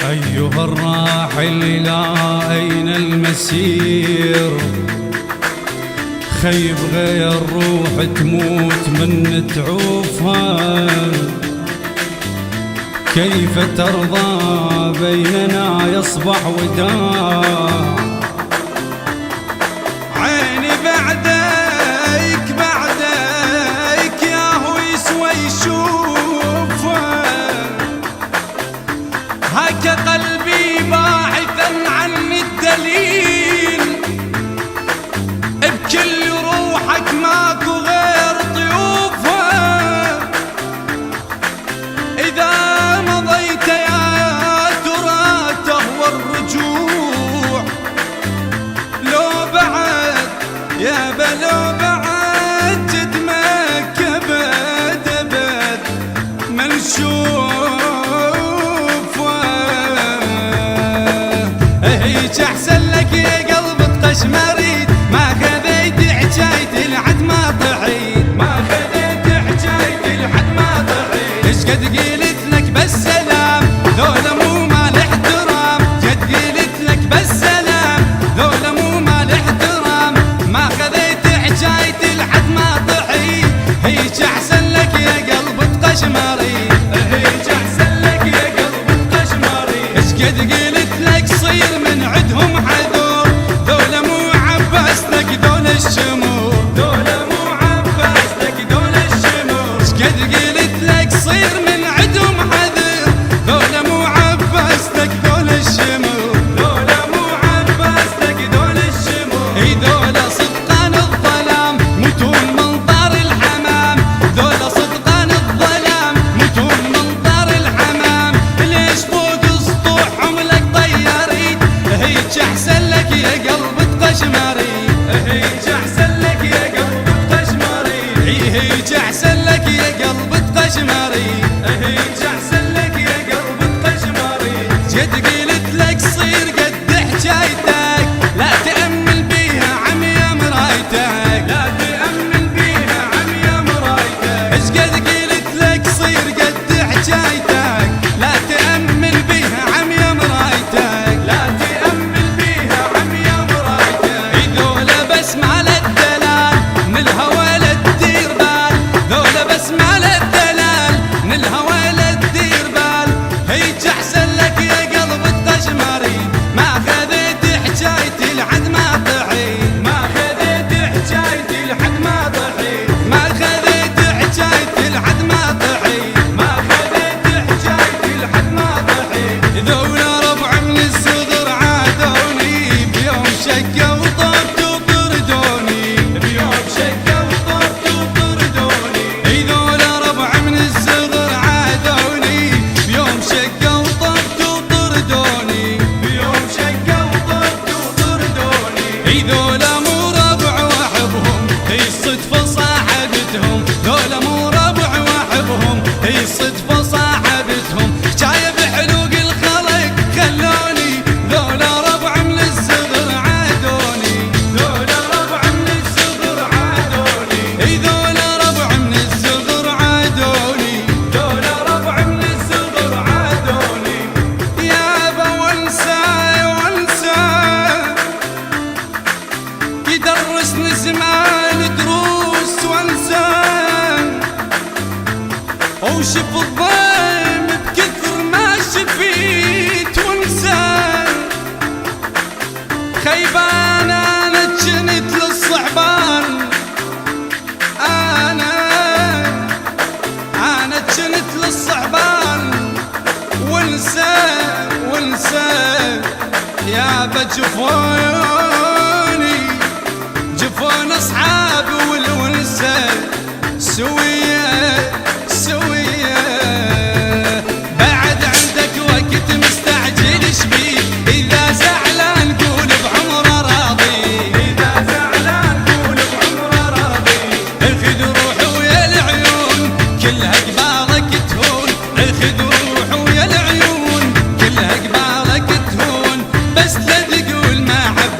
أيها الراحل إلى أين المسير؟ خيب غير روح تموت من تعوفها. كيف ترضى بيننا يصبح وداع؟ عيني بعدك بعدك يا هو يسوى يشوفه. هكا قلبي باحثا عن الدليل، بكل روحك ماكو غير طيوفها. إذا مضيت يا ترى تهوى الرجوع، لو بعد يا بلو بعد جدمك أبد أبد ما نشوفه. هيج أحسن لك يا قلب قشمريد، ما خذيت حجايتي لحد ما طحيت، ما خذيت حجايتي لحد ما طحيت. ايش قد قلت لك بالسلام ذولا مو مال احترام، قد قلت لك بالسلام ذولا مو مال احترام. ما خذيت حجايتي لحد ما طحيت. هيج احسن لك يا قلب قشمريد، هيج احسن لك يا قلب قشمريد. ايش قد قلت لك صير من عدهم حذور، ذولا مو عباس لك ذول الشمور، ذولا مو عباس لك ذول الشمور. ايش قد قلت لك صير من عدهم حذر، ذولا مو عباس لك ذول الشمور، ذولا مو عباس لك ذول الشمور. اي ذولا صدقان الظلام متون منظر الحمام، ذولا صدقان الظلام متون منظر الحمام. ليش فوق سطوحهم لك طيارين؟ هيج احسن لك يا قلب قشمريد، هيج احسن لك يا قلب قشمريد. هيج احسن لك يا قلب قشمريد، هيج احسن لك يا قلب قشمريد. جد قلت لك صير قد حجايتك، لا تأمل بيها عميا مرايتك، لا تأمل بيها عميا مرايتك. ايش قد قلت لك صير قد حجايتك، لا تأمل بيها عميا مرايتك، لا تأمل بيها عميا مرايتك. ذولا بس مال الدلال من الهوى لا تدير بال، ذولا بس مال الدلال من الهوى لا تدير بال. هيج احسن لك يا قلب قشمريد، ما خذيت حجايتي لحد ما طحيت، ما خذيت حجايتي لحد ما طحيت، ما خذيت حجايتي لحد ما طحيت، ما خذيت حجايتي لحد ما طحيت. ذولا ربع من الصغر عادوني، بيوم شقة وطرت وطردوني، بيوم شقة وطرت وطردوني. ذولا ربع من الصغر عادوني، بيوم شقة وطرت وطردوني، بيوم شقة وطرت وطردوني. ذولا مو ربع واحبهم، هي الصدفة صاحبتهم، ذولا مو ربع واحبهم، هي الصدفة صاحبتهم. جاية بحلوق الخلق خلوني، ذولا ربع من الصغر عادوني، ذولا ربع من الصغر عادوني. ذولا ربع من الصغر عادوني، ذولا ربع من الصغر عادوني. يابا وانسى وانسى يدرسني زمان دروس وانسى، وشف الضيم بكثر ما شفيت وانسى. خيبان انا جنت للصعبان، انا جنت للصعبان وانسى وانسى. يا بجفوني جفون اصحابي والونسه سويه سويه. بعد عندك وقت مستعجل شبيه، اذا زعلان قول بعمره راضي، اذا زعلان قول بعمره راضي. اخذ روحي ويا العيون كلها قبالك تهون، اخذ روحي ويا العيون كلها قبالك تهون. بس لا تقول ما حب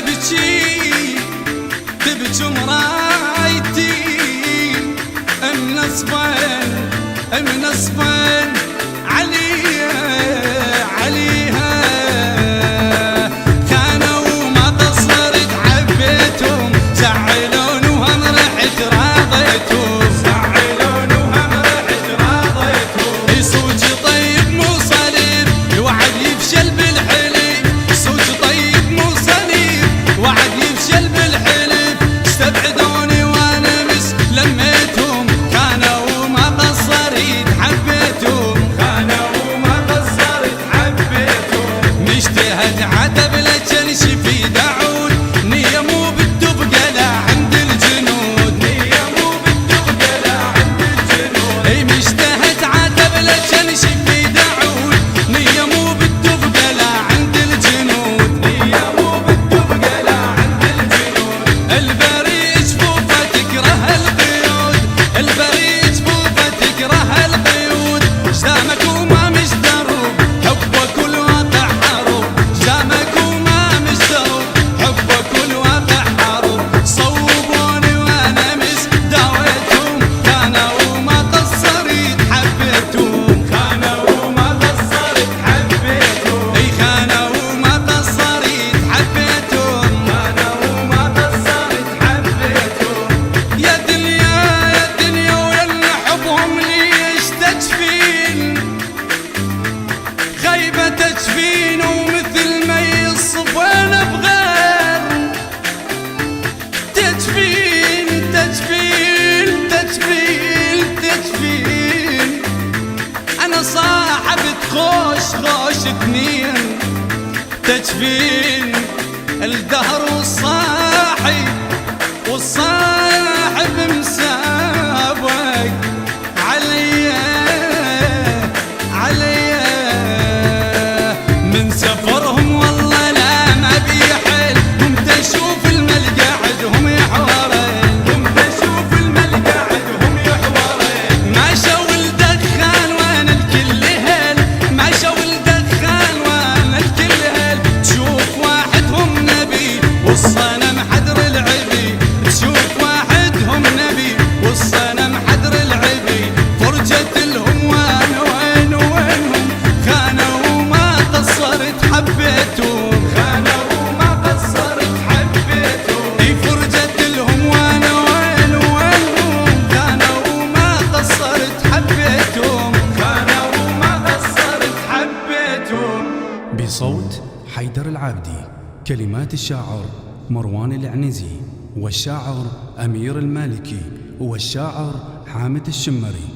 تبكي مرايتي من اصفن عليها كانوا ما قصرت حبيتهم زعلون وهم رحت راضيتهم صوت طيب مو صليب الوعد يفشل بالحليب صوت طيب مو صليب وعد يفشل بالحليب استبعدوني وانا لميتهم كانوا ما قصرت حبيتهم مجتهد عتب لجنش في دعود نية مو بالدبقة لا عند الجنود اي مجتهد عتب لجنش في دعود نية مو بالدبقة لا عند الجنود البريء جفوفه تكره القيود جسامك وما مش دروب حبك والواقع حروب حبك والواقع حروب صوبوني وانا مش داويتهم كانوا ما قصرت حبيتهم اي خانوا ما قصرت حبيتهم يا دنيا ويلا حبهم ليش تجفين غيبة تجفين ومثل ما يصفون بغير تجفين أنا صاحبة خوش اثنين تجفين الدهر والصاحب مسابق عليا من سفرهم والله لا ما بيحل قمت اشوف الملقى عندهم يحورين ما شو الدخان وانا الكل هل تشوف واحدهم نبي والصنم حدر العبي فرجت لهم وانا وينهم خانوا ما قصرت حبيتهم اي فرجت لهم وانا وينهم خانوا ما قصرت حبيتهم بصوت حيدر العابدي، كلمات الشاعر مروان العنزي، والشاعر أمير المالكي، والشاعر حامد الشمري.